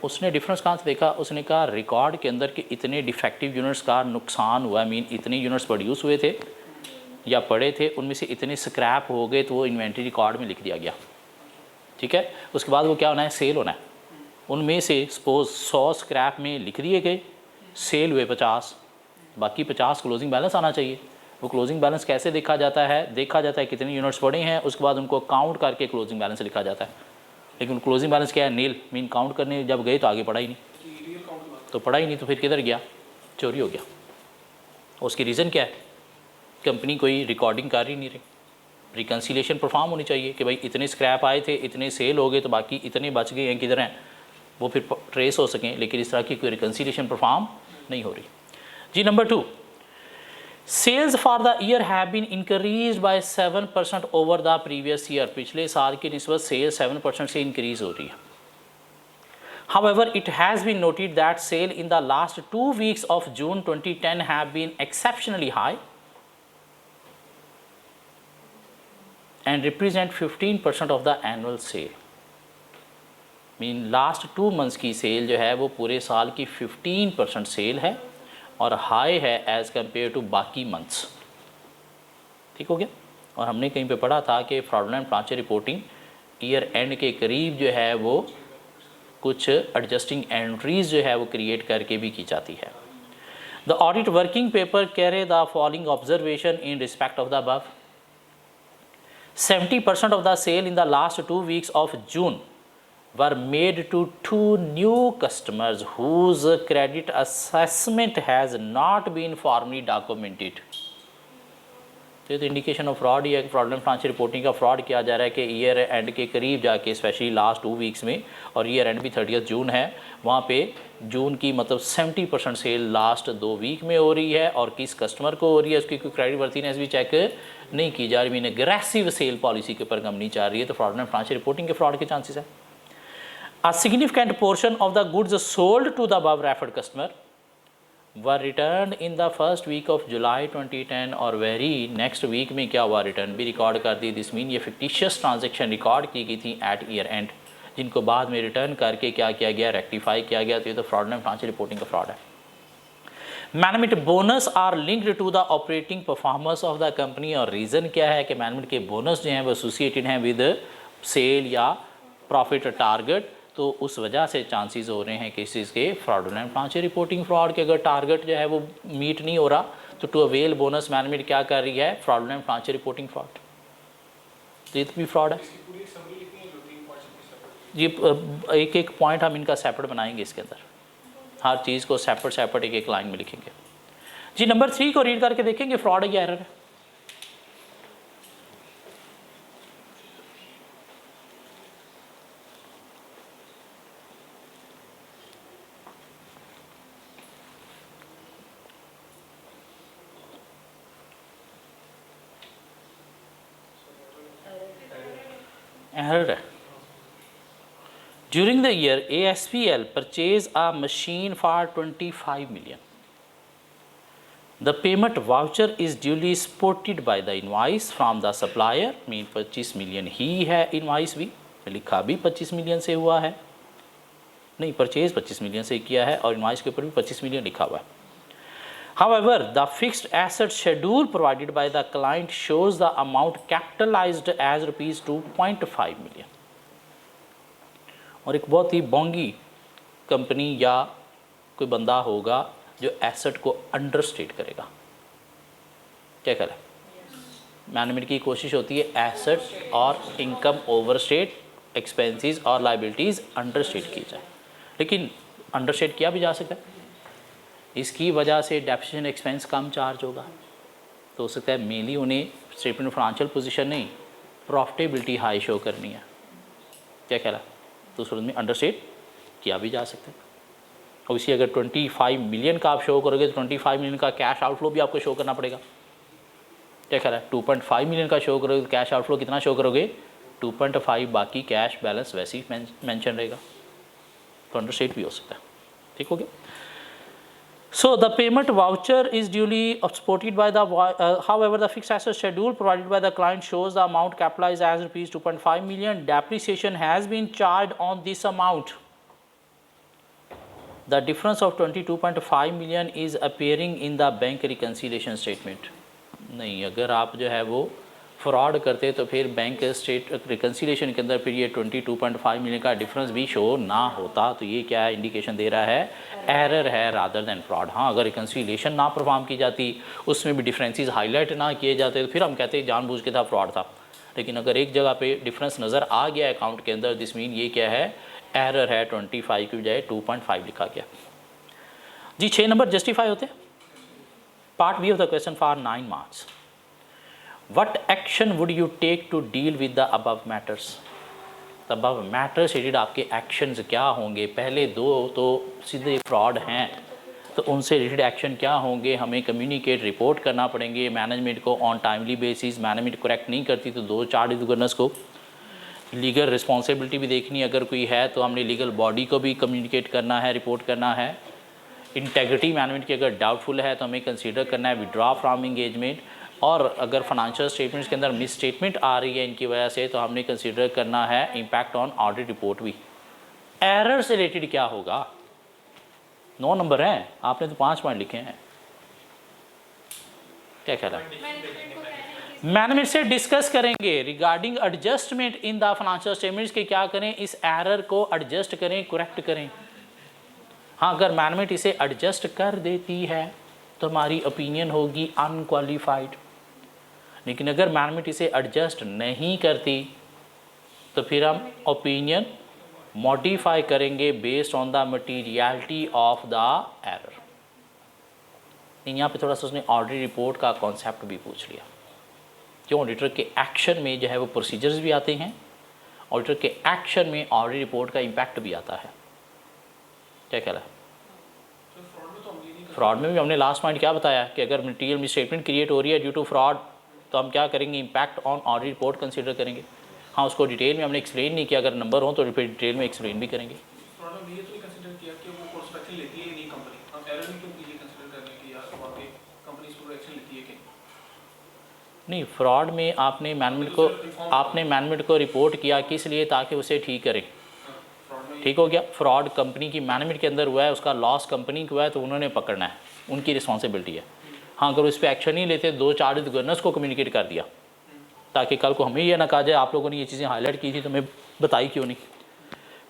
उसने डिफरेंस कहाँ से देखा, उसने कहा रिकॉर्ड के अंदर कि इतने डिफेक्टिव यूनिट्स का नुकसान हुआ, मीन इतने यूनिट्स प्रोड्यूस हुए थे या पड़े थे, उनमें से इतने स्क्रैप हो गए, तो वो इन्वेंट्री रिकॉर्ड में लिख दिया गया। ठीक है, उसके बाद वो क्या होना है, सेल होना है। उनमें से सपोज 100 स्क्रैप में लिख दिए गए, सेल हुए 50, बाकी 50 क्लोजिंग बैलेंस आना चाहिए। वो क्लोजिंग बैलेंस कैसे देखा जाता है, देखा जाता है कितने यूनिट्स पड़े हैं, उसके बाद उनको काउंट करके क्लोजिंग बैलेंस लिखा जाता है। लेकिन क्लोजिंग बैलेंस क्या है, नील। मीन काउंट करने जब गए तो आगे पड़ा ही नहीं, तो पड़ा ही नहीं, तो फिर किधर गया, चोरी हो गया। उसकी रीज़न क्या है, कंपनी कोई रिकॉर्डिंग कर ही नहीं रही। रिकन्सिलिएशन परफॉर्म होनी चाहिए कि भाई इतने स्क्रैप आए थे, इतने सेल हो गए, तो बाकी इतने बच गए हैं, किधर हैं, वो फिर ट्रेस हो सकें। लेकिन इस तरह की कोई रिकन्सिलिएशन परफॉर्म नहीं हो रही जी। Number 2, sales for the year have been increase by 7% over the previous year. पिछले साल की निस्बत सेल्स 7% से इंक्रीज हो रही है। However it has been noted that sale in the last 2 weeks of June 2010 have been exceptionally high and represent 15% of the annual sale। Mean last 2 months की sale जो है वो पूरे साल की 15% सेल है और हाई है एज़ कम्पेयर टू बाकी मंथ्स। ठीक हो गया। और हमने कहीं पे पढ़ा था कि fraudulent financial reporting year and के करीब जो है वो कुछ एडजस्टिंग एंट्रीज जो है वो क्रिएट करके भी की जाती है। The audit working paper carry the following observation in respect of the above. 70% of the sale in the last 2 weeks of June were made to 2 new customers whose credit assessment has not been formally documented। तो ये तो indication of fraud ही है कि fraudulent financial reporting का fraud किया जा रहा है कि ईयर एंड के करीब जाके स्पेशली लास्ट 2 वीक्स में, और ईयर एंड भी 30 जून है, वहाँ पे जून की मतलब 70% सेल लास्ट 2 वीक में हो रही है और किस कस्टमर को हो रही है उसकी कोई क्रेडिट वर्थीनेस भी चेक नहीं की जा रही। मीन एग्रेसिव सेल पॉलिसी के ऊपर कंपनी चाह रही है, तो फ्रॉडलेंट फाइनेंशियल रिपोर्टिंग के फ्रॉड के चांसेस है। A significant portion of the goods sold to the above referred customer were returned in the first week of July 2010 और very next week में क्या हुआ, रिटर्न भी रिकॉर्ड कर दी। दिस मीन ये फिक्टिशियस ट्रांजेक्शन रिकॉर्ड की गई थी एट ईयर एंड, जिनको बाद में रिटर्न करके क्या किया गया, रेक्टिफाई किया गया। तो ये तो फ्रॉडलेंट फाइनेंशियल रिपोर्टिंग का फ्रॉड है। Management bonus are linked to the operating performance of the company, और रीज़न क्या है कि मैनेजमेंट के बोनस जो हैं वो एसोसिएटेड हैं विद सेल या प्रॉफिट टारगेट, तो उस वजह से चांसेस हो रहे हैं कि इस चीज़ के फ्रॉडलेंट फाइनेंशियल रिपोर्टिंग फ्रॉड के। अगर टारगेट जो है वो मीट नहीं हो रहा तो टू अवेल बोनस मैनेजमेंट क्या कर रही है, फ्रॉडलेंट फाइनेंशियल रिपोर्टिंग फ्रॉड। तो ये भी फ्रॉड है। ये एक एक पॉइंट हम इनका सेपरेट बनाएंगे, इसके अंदर हर चीज़ को सेपरेट एक एक लाइन में लिखेंगे। जी नंबर 3 को रीड करके देखेंगे, फ्रॉड है या एरर है। Error है। During the year, ASPL purchased a machine for 25 million. The payment voucher is duly supported by the invoice from the supplier, mean 25 million ही है, इनवाइस भी लिखा भी 25 मिलियन से हुआ है, नहीं परचेज 25 मिलियन से किया है और इनवाइस के ऊपर भी 25 मिलियन लिखा हुआ है। However, the fixed asset schedule provided by the client shows the amount capitalized as rupees 2.5 million। और एक बहुत ही बोंगी कंपनी या कोई बंदा होगा जो एसेट को अंडरस्टेट करेगा। क्या करें, मैनेजमेंट की कोशिश होती है एसेट और इनकम ओवरस्टेट, एक्सपेंसेस और लाइबिलिटीज़ अंडरस्टेट की जाए, लेकिन अंडरस्टेट किया भी जा सकता है। इसकी वजह से डेप्रिसिएशन एक्सपेंस कम चार्ज होगा, तो हो सकता है मेनली उन्हें स्टेटमेंट फाइनेंशियल पोजीशन नहीं, प्रॉफिटेबिलिटी हाई शो करनी है। क्या कह रहा है, तो उस में अंडरस्टेट किया भी जा सकता है। और इसी अगर 25 मिलियन का आप शो करोगे तो 25 मिलियन का कैश आउटफ्लो भी आपको शो करना पड़ेगा। क्या कह रहा है, 2.5 मिलियन का शो करोगे तो कैश आउटफ्लो कितना शो करोगे, 2.5, बाकी कैश बैलेंस वैसे ही मेंशन रहेगा, तो अंडरस्टेट भी हो सकता है। ठीक हो गया। So the payment voucher is duly supported by the however the fixed asset schedule provided by the client shows the amount capitalized as rupees 2.5 million. Depreciation has been charged on this amount. The difference of 22.5 million is appearing in the bank reconciliation statement. नहीं, अगर आप जो है वो fraud करते तो फिर bank state reconciliation के अंदर फिर ये 22.5 मिलियन का डिफरेंस भी शो ना होता, तो ये क्या है, इंडिकेशन दे रहा है एरर है रादर देन फ्रॉड। हाँ, अगर रिकन्सिलेशन ना परफॉर्म की जाती, उसमें भी डिफरेंसेस हाईलाइट ना किए जाते तो फिर हम कहते जानबूझ के था फ्रॉड था। लेकिन अगर एक जगह पे डिफरेंस नज़र आ गया अकाउंट के अंदर, दिस मीन ये क्या है, एरर है, 25 की बजाय 2.5 लिखा गया। जी 6 नंबर जस्टिफाई होते हैं। Part B of the question for 9 marks. What action would you take to deal with the above matters? The above matters stated आपके एक्शंस क्या होंगे। पहले दो तो सीधे फ्रॉड हैं, तो उनसे रिलेटेड एक्शन क्या होंगे, हमें कम्युनिकेट रिपोर्ट करना पड़ेंगे मैनेजमेंट को on timely basis. Management correct नहीं करती तो 2 चार्ज गवर्नेंस को लीगल रिस्पॉन्सिबिलिटी भी देखनी है, अगर कोई है तो हमने लीगल बॉडी को भी कम्युनिकेट करना है, रिपोर्ट करना है। इंटेग्रिटी मैनेजमेंट की अगर डाउटफुल है तो हमें कंसीडर करना है विड्रॉ फ्रॉम इंगेजमेंट, और अगर फाइनेंशियल स्टेटमेंट्स के अंदर मिस स्टेटमेंट आ रही है इनकी वजह से तो हमने कंसीडर करना है इम्पैक्ट ऑन ऑडिट रिपोर्ट भी। एरर से रिलेटेड क्या होगा? 9 नंबर हैं, आपने तो 5 पॉइंट लिखे हैं। क्या ख्याल है? मैनेजमेंट से डिस्कस करेंगे regarding adjustment in the financial statements के क्या करें, इस एरर को एडजस्ट करें, करेक्ट करें। हाँ, अगर मैनेजमेंट इसे एडजस्ट कर देती है तो हमारी ओपिनियन होगी अनक्वालिफाइड, लेकिन अगर मैनेजमेंट इसे एडजस्ट नहीं करती तो फिर हम ओपिनियन मॉडिफाई करेंगे based on the materiality of the error. यहाँ पे थोड़ा सा उसने ऑडिट रिपोर्ट का कॉन्सेप्ट भी पूछ लिया, क्यों ऑडिटर के एक्शन में जो है वो प्रोसीजर्स भी आते हैं, ऑडिटर के एक्शन में ऑडिट रिपोर्ट का इम्पैक्ट भी आता है। क्या ख्याल है? फ्रॉड में भी हमने लास्ट पॉइंट क्या बताया कि अगर मटीरियल मिसस्टेटमेंट क्रिएट हो रही है ड्यू टू फ्रॉड तो हम क्या करेंगे, impact on audit report consider करेंगे। हाँ, उसको डिटेल में हमने एक्सप्लेन नहीं किया, अगर नंबर हो तो फिर डिटेल में एक्सप्लेन भी करेंगे। नहीं, फ्रॉड में आपने मैनेजमेंट को रिपोर्ट किया किस लिए, ताकि उसे ठीक करें। ठीक हो गया। फ्रॉड कंपनी की मैनेजमेंट के अंदर हुआ है, उसका लॉस कंपनी को हुआ है तो उन्होंने पकड़ना है, उनकी रिस्पॉन्सिबिलिटी है। हाँ, अगर उस पर एक्शन नहीं लेते, 2 चार्ज गवर्नर्स को कम्युनिकेट कर दिया ताकि कल को हमें ये ना कहा जाए आप लोगों ने ये चीज़ें हाईलाइट की थी तो हमें बताई क्यों नहीं।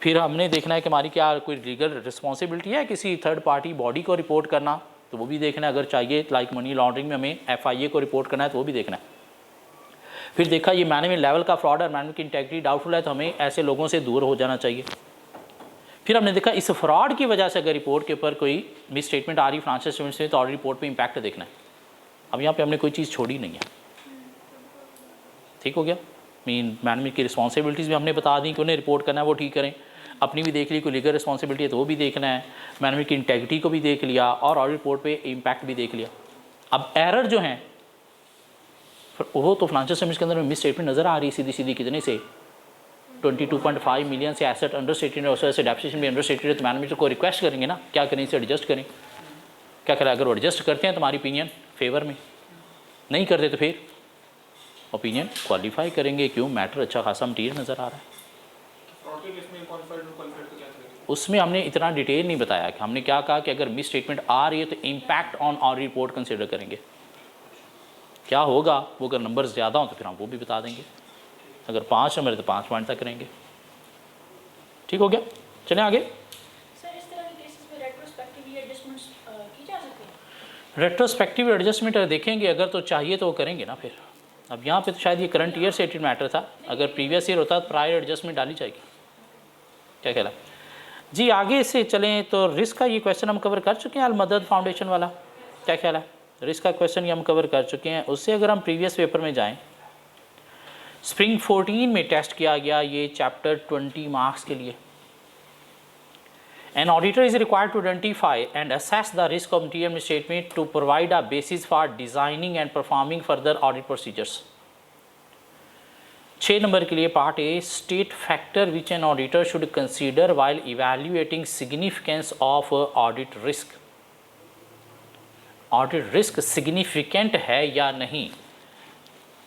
फिर हमने देखना है कि हमारी क्या कोई लीगल रिस्पॉन्सिबिलिटी है किसी थर्ड पार्टी बॉडी को रिपोर्ट करना, तो वो भी देखना है। अगर चाहिए लाइक मनी लॉन्ड्रिंग में हमें FIA को रिपोर्ट करना है तो वो भी देखना है। फिर देखा ये मैनेजमेंट लेवल का फ्रॉड है, मैनेजमेंट की इंटेग्रिटी डाउटफुल है, तो हमें ऐसे लोगों से दूर हो जाना चाहिए। फिर हमने देखा इस फ्रॉड की वजह से अगर रिपोर्ट के ऊपर कोई मिस स्टेटमेंट आ रही फाइनेंशियल स्टेटमेंट्स में तो ऑडिट रिपोर्ट पे इंपैक्ट देखना है। अब यहाँ पे हमने कोई चीज़ छोड़ी नहीं है। ठीक हो गया। मैनेजमेंट की रिस्पॉन्सिबिलिटीज़ भी हमने बता दी कि उन्हें रिपोर्ट करना है वो ठीक करें, अपनी भी देख ली, कोई लीगल रिस्पॉन्सिबिलिटी है तो वो भी देखना है, मैनेजमेंट की इंटेग्रिटी को भी देख लिया और ऑडिट रिपोर्ट पे इम्पैक्ट भी देख लिया। अब एरर जो हैं वो तो फाइनेंशियल स्टेटमेंट्स के अंदर मिस स्टेटमेंट नज़र आ रही है सीधी कितने से 22.5 मिलियन से एसेट अंडर स्टेटेड है, उससे डेप्रिसिएशन भी अंडर स्टेटेड है, तो मैनेजमेंट को रिक्वेस्ट करेंगे ना क्या करें, इसे एडजस्ट करें। क्या करें, अगर वो एडजस्ट करते हैं तो हमारी ओपिनियन फेवर में, नहीं करते तो फिर ओपिनियन क्वालिफाई करेंगे। क्यों, मैटर अच्छा खासा मटीरियल नज़र आ रहा है। उसमें हमने इतना डिटेल नहीं बताया कि हमने क्या कहा कि अगर मिस स्टेटमेंट आ रही है तो impact on audit report consider करेंगे। क्या होगा, वो अगर नंबर ज़्यादा हो तो फिर हम वो भी बता देंगे, अगर 5 नंबर है तो 5 पॉइंट तक करेंगे। ठीक हो गया, चलें आगे। सर, इस तरह के केसेस में रेट्रोस्पेक्टिवली एडजस्टमेंट्स की जा सकती हैं? रेट्रोस्पेक्टिव एडजस्टमेंट देखेंगे, अगर तो चाहिए तो वो करेंगे ना। फिर अब यहाँ पे तो शायद ये करंट ईयर से मैटर था, अगर प्रीवियस ईयर होता तो प्रायर एडजस्टमेंट डाली जाएगी। क्या कहला जी। आगे से चलें तो रिस्क का ये क्वेश्चन हम कवर कर चुके हैं, अल मदद फाउंडेशन वाला। क्या ख्याल है, रिस्क का क्वेश्चन ये हम कवर कर चुके हैं। उससे अगर हम प्रीवियस पेपर में जाएँ, स्प्रिंग 14 में टेस्ट किया गया ये चैप्टर 20 मार्क्स के लिए। An auditor is required to identify and assess the risk of material misstatement to provide a basis for designing and performing further audit procedures. 6 number के लिए part A, state factor which an auditor should consider while evaluating significance of audit risk. Audit risk significant है या नहीं,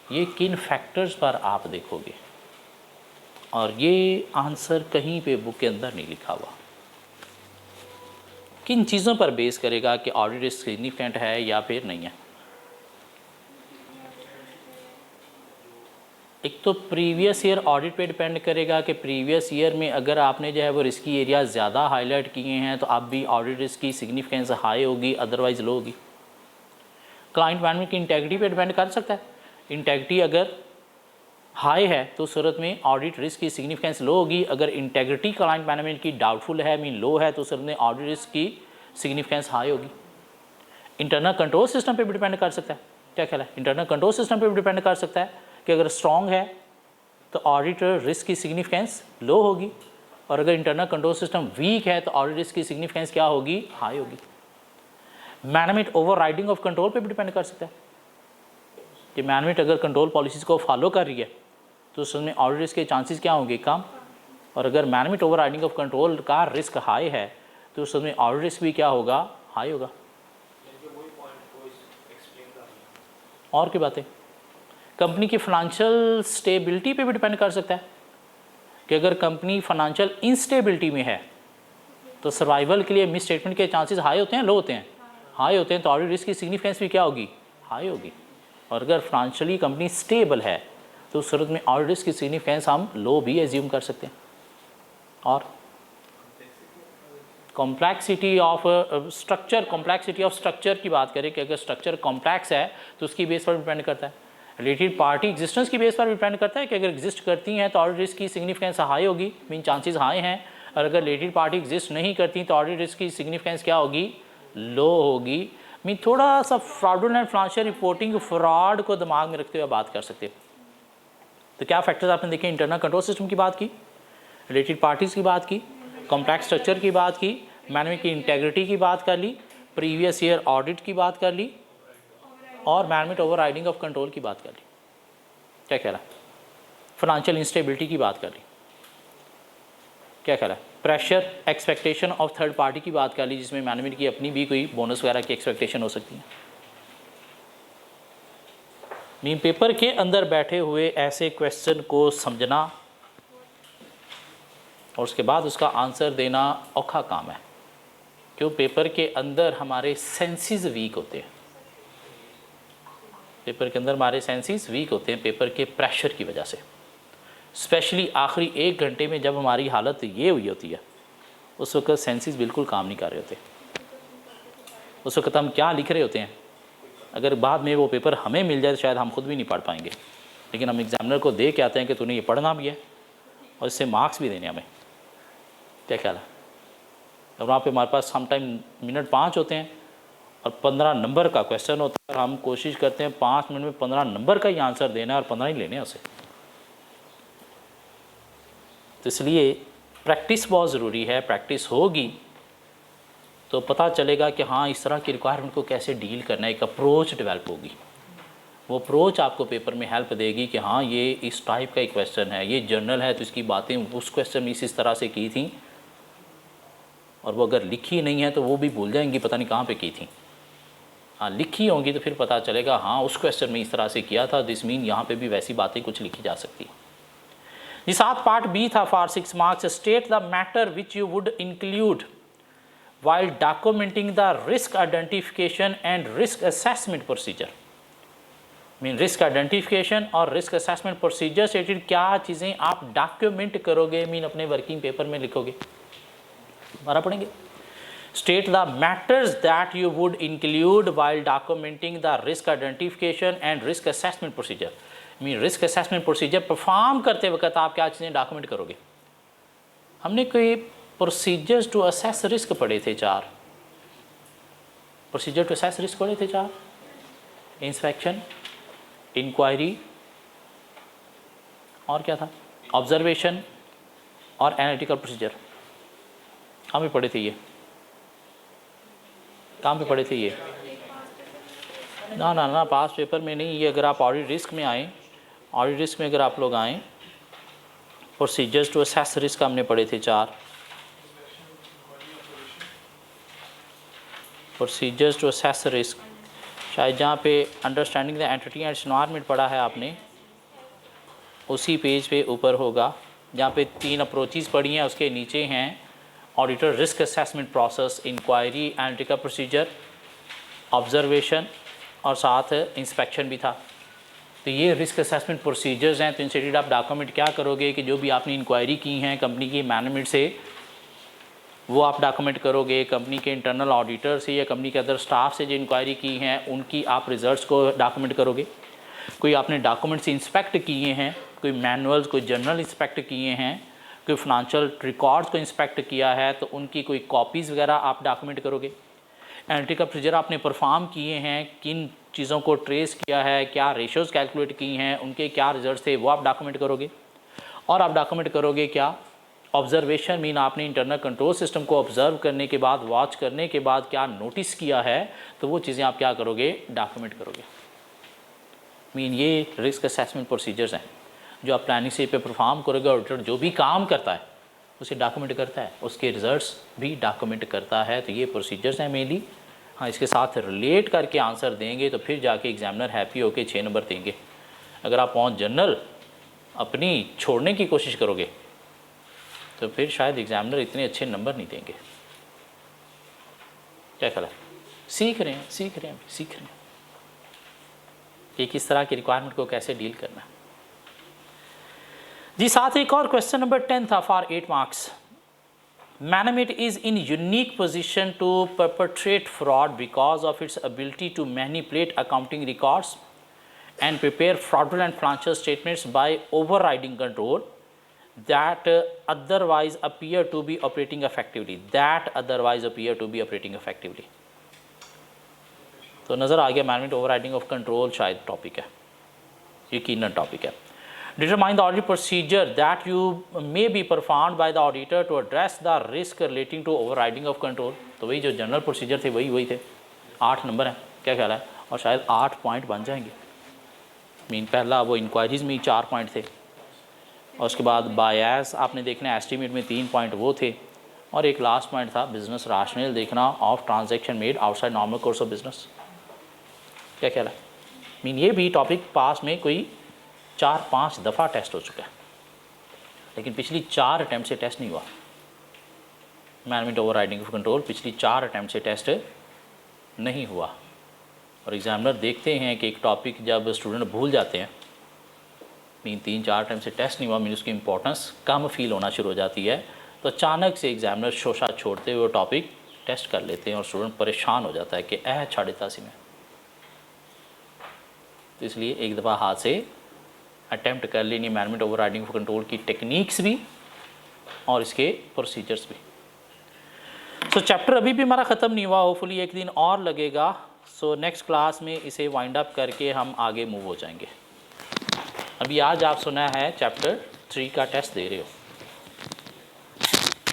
ये किन factors पर आप देखोगे, और ये आंसर कहीं पे बुक के अंदर नहीं लिखा हुआ। किन चीज़ों पर बेस करेगा कि ऑडिट रिस्क सिग्निफिकेंट है या फिर नहीं है। एक तो प्रीवियस ईयर ऑडिट पे डिपेंड करेगा कि प्रीवियस ईयर में अगर आपने जो है वो रिस्की एरिया ज़्यादा हाईलाइट किए हैं तो अब भी ऑडिट रिस्क की सिग्निफिकेंस हाई होगी, अदरवाइज लो होगी। क्लाइंट मैनेजमेंट की इंटेग्रिटी पे डिपेंड कर सकता है। इंटेग्रिटी अगर हाई है तो सूरत में ऑडिट रिस्क की सिग्निफिकेंस लो होगी। अगर इंटेग्रिटी क्लाइंट मैनेजमेंट की डाउटफुल है, मीन लो है, तो सूरत में ऑडिट रिस्क की सिग्निफिकेंस हाई होगी। इंटरनल कंट्रोल सिस्टम पे भी डिपेंड कर सकता है। क्या ख्याल है, इंटरनल कंट्रोल सिस्टम पे भी डिपेंड कर सकता है कि अगर स्ट्रॉन्ग है तो ऑडिट रिस्क की सिग्निफिकेंस लो होगी, और अगर इंटरनल कंट्रोल सिस्टम वीक है तो ऑडिट रिस्क की सिग्निफिकेंस क्या होगी, हाई होगी। Management over riding of control पे भी डिपेंड कर सकता है कि मैनेजमेंट अगर कंट्रोल पॉलिसीज़ को फॉलो कर रही है तो उसमें ऑडिट रिस्क के चांसेस क्या होंगे, कम। और अगर management over riding of control का रिस्क हाई है तो उसमें ऑडिट रिस्क भी क्या होगा, हाई होगा। और की बातें कंपनी की फाइनेंशियल स्टेबिलिटी पे भी डिपेंड कर सकता है। कि अगर कंपनी फाइनेंशियल इंस्टेबिलिटी में है तो सर्वाइवल के लिए मिस स्टेटमेंट के चांसेस हाई होते हैं, लो होते हैं? हाई होते हैं। तो ऑडिट रिस्क की सिग्निफिकेंस भी क्या होगी? हाई होगी। और अगर फाइनेंशियली कंपनी स्टेबल है तो उस सूरत में ऑडिट रिस्क की सिग्निफिकेंस हम लो भी एज्यूम कर सकते हैं। और कॉम्प्लेक्सिटी ऑफ स्ट्रक्चर की बात करें कि अगर स्ट्रक्चर कॉम्प्लेक्स है तो उसकी बेस पर डिपेंड करता है। रिलेटेड पार्टी एग्जिस्टेंस की बेस पर डिपेंड करता है कि अगर एग्जिस्ट करती हैं तो ऑडिट रिस्क की सिग्निफिकेंस हाई होगी, मीन चांसेस हाई हैं। और अगर रिलेटेड पार्टी एग्जिस्ट नहीं करती तो ऑडिट रिस्क की सिग्निफिकेंस क्या होगी? लो होगी। मीन थोड़ा सा फ्रॉडुलेंट फाइनेंशियल रिपोर्टिंग, फ्रॉड को दिमाग में रखते हुए बात कर सकते हो। तो क्या फैक्टर्स आपने देखे? इंटरनल कंट्रोल सिस्टम की बात की, रिलेटेड पार्टीज़ की बात की, कॉम्प्लेक्स स्ट्रक्चर की बात की, मैनेजमेंट की इंटेग्रिटी की बात कर ली, प्रीवियस ईयर ऑडिट की बात कर ली, और management over riding of control की बात कर ली। क्या कह रहा है? फाइनेंशियल इंस्टेबिलिटी की बात कर ली। क्या कह रहा है? Pressure, expectation of third party की बात कर ली, जिसमें मैनेजमेंट की अपनी भी कोई बोनस वगैरह की एक्सपेक्टेशन हो सकती है। मीन पेपर के अंदर बैठे हुए ऐसे क्वेश्चन को समझना और उसके बाद उसका आंसर देना औखा काम है, क्यों? पेपर के अंदर हमारे सेंसेस वीक होते हैं। पेपर के अंदर हमारे सेंसेस वीक होते हैं पेपर के प्रेशर की वजह से। स्पेशली आखिरी 1 घंटे में जब हमारी हालत ये हुई होती है, उस वक्त सेंसेस बिल्कुल काम नहीं कर रहे होते। उस वक्त हम क्या लिख रहे होते हैं, अगर बाद में वो पेपर हमें मिल जाए तो शायद हम खुद भी नहीं पढ़ पाएंगे, लेकिन हम एग्जामिनर को दे के आते हैं कि तूने ये पढ़ना भी है और इससे मार्क्स भी देने हमें। क्या ख्याल है? और वहाँ पे हमारे पास सम टाइम मिनट 5 होते हैं और 15 नंबर का क्वेश्चन होता है, और हम कोशिश करते हैं 5 मिनट में 15 नंबर का ही आंसर देना है और 15 ही लेने हैं उसे। तो इसलिए प्रैक्टिस बहुत ज़रूरी है। प्रैक्टिस होगी तो पता चलेगा कि हाँ, इस तरह की रिक्वायरमेंट को कैसे डील करना है, एक अप्रोच डेवलप होगी। वो अप्रोच आपको पेपर में हेल्प देगी कि हाँ, ये इस टाइप का एक क्वेश्चन है, ये जर्नल है तो इसकी बातें उस क्वेश्चन में इस तरह से की थी, और वो अगर लिखी नहीं है तो वो भी भूल जाएंगी पता नहीं कहाँ पे की थी। हाँ, लिखी होंगी तो फिर पता चलेगा हाँ, उस क्वेश्चन में इस तरह से किया था, दिस मीन यहाँ पे भी वैसी बातें कुछ लिखी जा सकती है। ये 7 पार्ट बी था for 6 marks. State the matter which you would include while documenting the risk identification and risk assessment procedure। Mean risk identification और रिस्क असेसमेंट प्रोसीजर से रिलेटेड क्या चीज़ें आप डॉक्यूमेंट करोगे, मीन अपने वर्किंग पेपर में लिखोगे। दोबारा पढ़ेंगे। State the matters that you would include while documenting the risk identification and risk assessment procedure। Mean risk assessment procedure perform करते वक्त आप क्या चीज़ें डॉक्यूमेंट करोगे। हमने कोई प्रोसीजर्स टू असेस रिस्क पढ़े थे 4 प्रोसीजर टू असेस रिस्क पढ़े थे 4। इंस्पेक्शन, इंक्वायरी, और क्या था? ऑब्जर्वेशन और एनालिटिकल प्रोसीजर। कहाँ पे पढ़े थे ये? कहाँ पे पढ़े थे ये? ना पास पेपर में नहीं। ये अगर आप ऑडिट रिस्क में आएँ, ऑडिट रिस्क में अगर आप लोग आएँ, प्रोसीजर्स टू असेस रिस्क हमने पढ़े थे 4। प्रोसीजर्स टू असेस रिस्क, शायद जहाँ पे understanding the entity and environment पढ़ा है आपने, उसी पेज पे ऊपर होगा, जहाँ पे 3 अप्रोचेस पढ़ी हैं, उसके नीचे हैं auditor risk assessment process, inquiry, analytical procedure, observation और साथ इंस्पेक्शन भी था। तो ये रिस्क असेसमेंट प्रोसीजर्स हैं। तो इनसे रिलेटेड आप डॉक्यूमेंट क्या करोगे कि जो भी आपने इंक्वायरी की हैं कंपनी की मैनेजमेंट से, वो आप डॉक्यूमेंट करोगे। कंपनी के इंटरनल ऑडिटर से या कंपनी के अदर स्टाफ से जो इंक्वायरी की हैं उनकी आप रिजल्ट्स को डॉक्यूमेंट करोगे। कोई आपने डॉक्यूमेंट्स इंस्पेक्ट किए हैं, कोई मैनुअल्स, कोई जर्नल इंस्पेक्ट किए हैं, कोई फाइनेंशियल रिकॉर्ड्स को इंस्पेक्ट किया है तो उनकी कोई कॉपीज़ वगैरह आप डॉक्यूमेंट करोगे। एनालिटिकल प्रोसीजर आपने परफॉर्म किए हैं, किन चीज़ों को ट्रेस किया है, क्या रेशोज़ कैलकुलेट की हैं, उनके क्या रिजल्ट थे, वो आप डॉक्यूमेंट करोगे। और आप डॉक्यूमेंट करोगे क्या? ऑब्जर्वेशन, मीन आपने इंटरनल कंट्रोल सिस्टम को ऑब्जर्व करने के बाद, वॉच करने के बाद क्या नोटिस किया है, तो वो चीज़ें आप क्या करोगे? डॉक्यूमेंट करोगे। मीन ये रिस्क असेसमेंट प्रोसीजर्स हैं जो आप प्लानिंग स्टेज पे परफॉर्म करोगे। ऑडिटर जो भी काम करता है उसे डॉक्यूमेंट करता है, उसके रिजल्ट्स भी डॉक्यूमेंट करता है। तो ये प्रोसीजर्स हैं मेनली। हाँ, इसके साथ रिलेट करके आंसर देंगे तो फिर जाके एग्जामिनर हैप्पी होके 6 नंबर देंगे। अगर आप ऑन जनरल अपनी छोड़ने की कोशिश करोगे तो फिर शायद एग्जामिनर इतने अच्छे नंबर नहीं देंगे। क्या ख्याल है? सीख रहे हैं कि किस तरह की रिक्वायरमेंट को कैसे डील करना है। जी साथ एक और क्वेश्चन नंबर 10 था for 8 marks. Manamit is in unique position to perpetrate fraud because of its ability to manipulate accounting records and prepare fraudulent financial statements by overriding control that otherwise appear to be operating effectively. तो नज़र आ गया management overriding of control शायद topic है, यकीनन topic है। Determine the audit procedure that you may be performed by the auditor to address the risk relating to overriding of control। तो वही जो जनरल प्रोसीजर थे वही थे। 8 नंबर हैं, क्या ख्याल है? और शायद 8 पॉइंट बन जाएंगे। मीन पहला वो इंक्वायरीज़ में 4 पॉइंट थे, और उसके बाद बायस आपने देखना, एस्टीमेट में 3 पॉइंट वो थे, और एक लास्ट पॉइंट था बिजनेस राशनल देखना of transaction made outside normal course of business. क्या ख्याल है? मीन ये भी टॉपिक पास में कोई 4-5 दफ़ा टेस्ट हो चुका है, लेकिन पिछली 4 अटैम्प्ट से टेस्ट नहीं हुआ। मैनेजमेंट ओवरराइडिंग ऑफ कंट्रोल पिछली 4 अटैम्प्ट से टेस्ट नहीं हुआ। और एग्जामिनर देखते हैं कि एक टॉपिक जब स्टूडेंट भूल जाते हैं, मीन 3-4 अटैम्प्ट से टेस्ट नहीं हुआ, मीन उसकी इंपॉर्टेंस कम फील होना शुरू हो जाती है, तो अचानक से एग्जामिनर शोशा छोड़ते हुए टॉपिक टेस्ट कर लेते हैं और स्टूडेंट परेशान हो जाता है कि छाड़े तासी में। तो इसलिए एक दफ़ा हाथ से अटैम्प्ट कर लेनी मैनेजमेंट ओवरराइडिंग ऑफ कंट्रोल की टेक्निक्स भी और इसके प्रोसीजर्स भी। सो चैप्टर अभी भी हमारा ख़त्म नहीं हुआ, होपफुली एक दिन और लगेगा। सो नेक्स्ट क्लास में इसे वाइंड अप करके हम आगे मूव हो जाएंगे। अभी आज आप सुना है चैप्टर 3 का टेस्ट दे रहे हो।